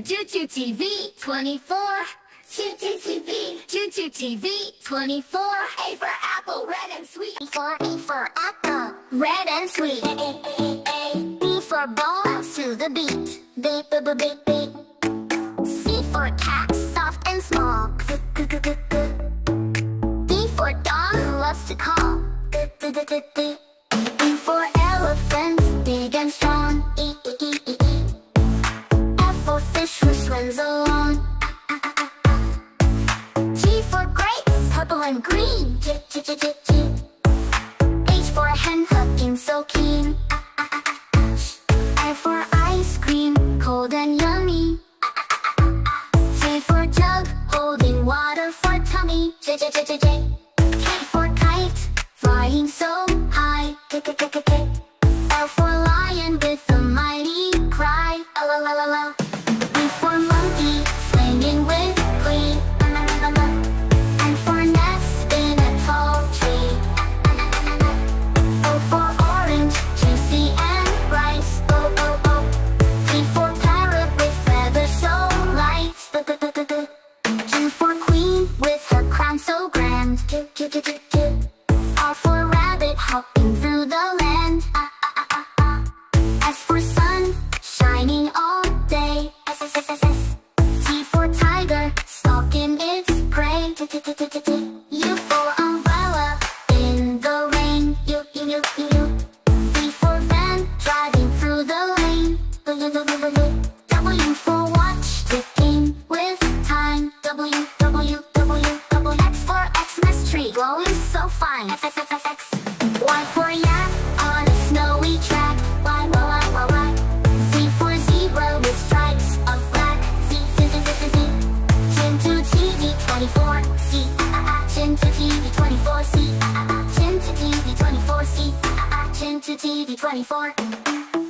Chintu TV 24. Chintu TV. Chintu TV 24. A for apple, red and sweet. E for apple, red and sweet. B for ball, bounce to the beat. Beat, beep, beep, beep. C for cat, soft and small. D for dog, who loves to call. E for elephant, big and strong. F for fish who swims along. G for grapes, purple and green. H for hen, hooking so keen. I for ice cream, cold and yummy. J for jug, holding water for tummy. K for kite, flying so high. L for lion with a mighty cry. E for monkey, swinging with glee. And for nest in a tall tree. O for orange, juicy and bright. P for parrot with feathers so light. Q for queen with her crown so grand. R for rabbit hopping through the land. S for sun, shining all day. T for tiger, stalking its prey. U for umbrella, in the rain. V for van, driving through the lane. W for watch, ticking with time. X for Xmas tree, glowing so fine. Y for yak, on a snowy track. Y. Z for zebra with stripes of black. Z. Chintu TV 24. C. Chintu TV 24. C. Chintu TV 24. C. Chintu TV 24.